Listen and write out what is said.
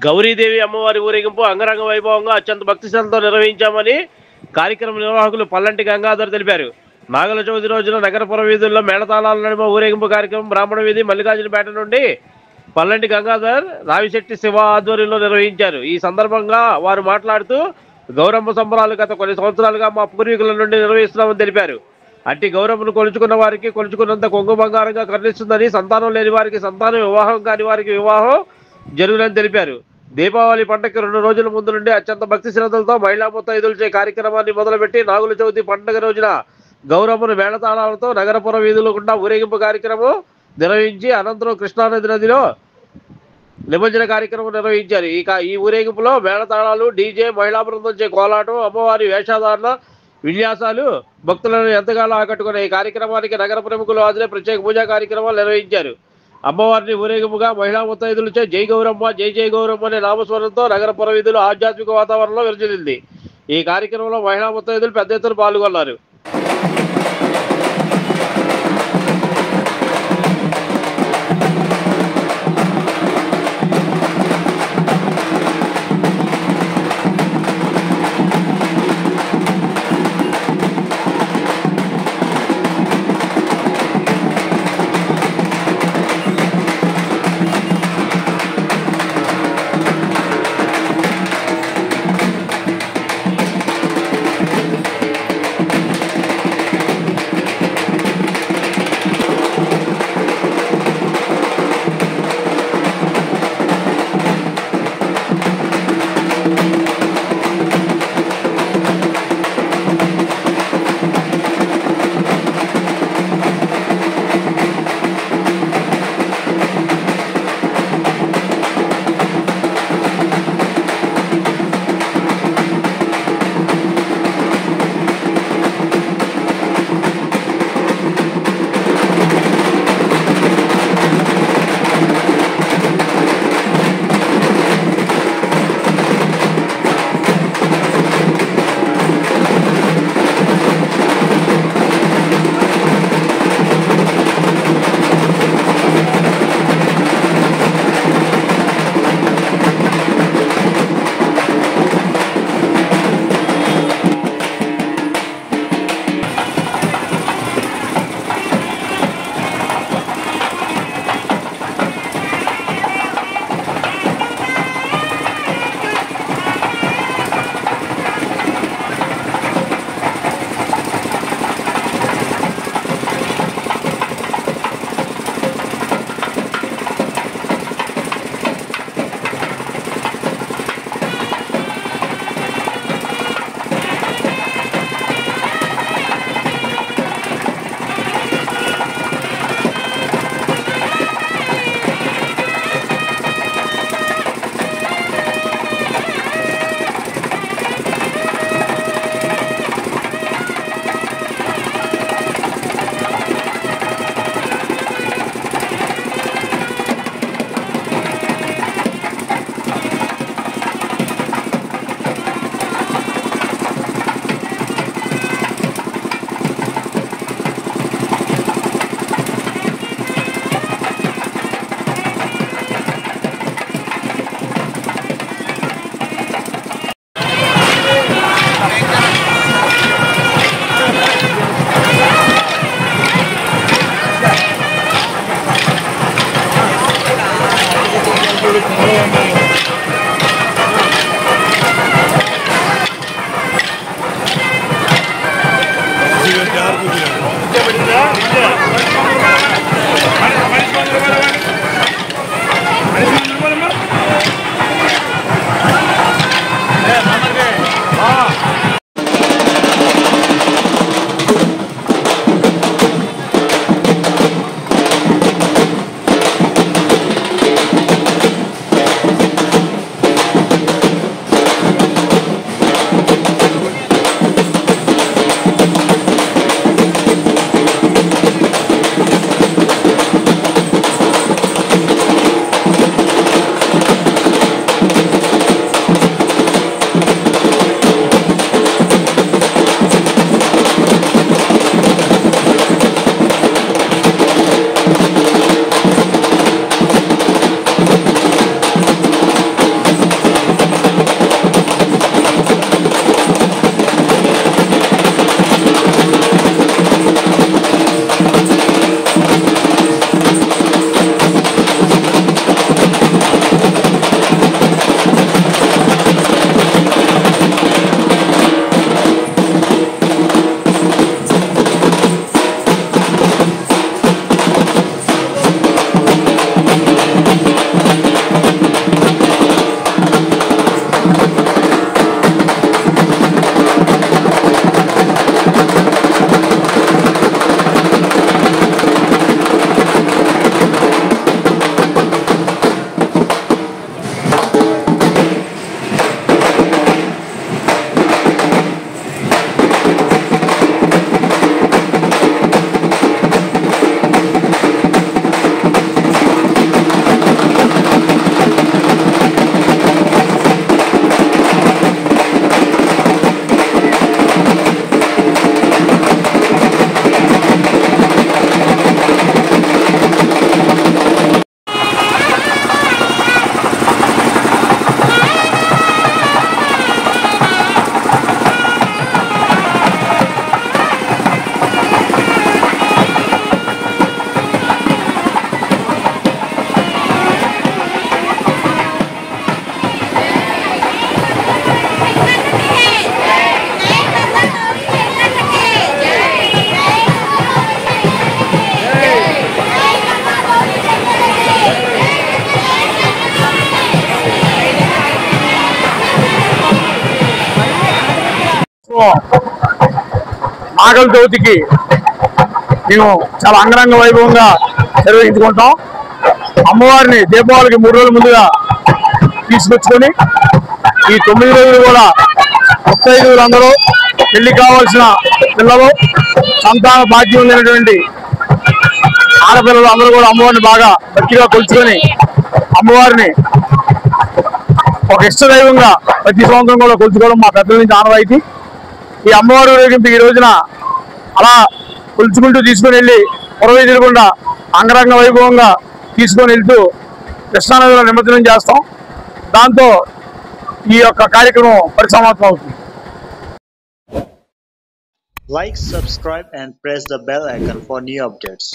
గౌరీదేవి అమ్మవారి ఊరేగింపు అంగరంగ వైభవంగా అత్యంత భక్తి శ్రద్ధలతో నిర్వహించామని కార్యక్రమ నిర్వాహకులు పల్లంటి గంగాధర్ తెలిపారు. నాగుల చవితి రోజున నగరపుర వీధుల్లో మేళతాళాల నడుమ ఊరేగింపు కార్యక్రమం బ్రాహ్మణ వీధి మల్లికార్జునపేట నుండి పల్లంటి గంగాధర్, రావిశెట్టి శివ ఆధ్వర్యంలో నిర్వహించారు. ఈ సందర్భంగా వారు మాట్లాడుతూ గౌరమ్మ సంబరాలు గత కొన్ని సంవత్సరాలుగా మా పూర్వీకుల నుండి నిర్వహిస్తున్నామని తెలిపారు. అట్టి గౌరమ్మను కొలుచుకున్న వారికి కొలుచుకున్నంత కొంగు బంగారంగా కరుణిస్తుందని, సంతానం లేని వారికి సంతానం, వివాహం కాని వారికి వివాహం జరుగునని తెలిపారు. దీపావళి పండుగకి 2 రోజుల ముందు నుండి అత్యంత భక్తి శ్రద్ధలతో మహిళా ముత్తైదులచే కార్యక్రమాన్ని మొదలుపెట్టి నాగుల చవితి పండుగ రోజున గౌరమ్మను మేళతాళాలతో నగరపుర వీధుల గుండా ఊరేగింపు కార్యక్రమం నిర్వహించి అనంతరం కృష్ణానది నదిలో నిమజ్జన కార్యక్రమం నిర్వహించారు. ఈ ఊరేగింపులో మేళతాళాలు, డీజే, మహిళా బృందంచే కోలాటం, అమ్మవారి వేషధారణ, విన్యాసాలు భక్తులను ఎంతగానో ఆకట్టుకున్న ఈ కార్యక్రమానికి నగర ప్రముఖులు హాజరై ప్రత్యేక పూజా కార్యక్రమాలు నిర్వహించారు. అమ్మవారిని ఊరేగింపుగా మహిళా ముత్తైదులచే జై గౌరమ్మ, జై జై గౌరమ్మ అనే నామస్వరంతో నగర పుర వీధులు ఆధ్యాత్మిక వాతావరణంలో విరచిల్లింది. ఈ కార్యక్రమంలో మహిళా ముత్తైదులు పెద్ద ఎత్తున పాల్గొన్నారు. కార్యక్రమం నాగల చవితికి మేము చాలా అంగరంగ వైభవంగా నిర్వహించుకుంటాం. అమ్మవారిని దీపావళికి 3 రోజుల ముందుగా తీసుకొచ్చుకొని ఈ 9 రోజులు కూడా ముత్తైదువులందరూ పెళ్లి కావాల్సిన పిల్లలు, సంతాన భాగ్యం లేనటువంటి ఆడపిల్లలు అందరూ కూడా అమ్మవారిని బాగా భక్తిగా కొలుచుకొని అమ్మవారిని ఒక ఇష్టదైవంగా ప్రతి సంవత్సరం కూడా కొలుచుకోవడం మా పెద్దల నుంచి ఆనవాయితీ. ఈ అమ్మవారి ఊరేగింపు ఈ రోజున అలా కొలుచుకుంటూ తీసుకుని వెళ్ళి పురవీధులకుండా అంగరంగ వైభవంగా తీసుకొని వెళ్తూ కృష్ణానదిలో నిమజ్జనం చేస్తాం. దాంతో ఈ యొక్క కార్యక్రమం పరిసమాప్తం అవుతుంది. Like, subscribe and press the bell icon for new updates.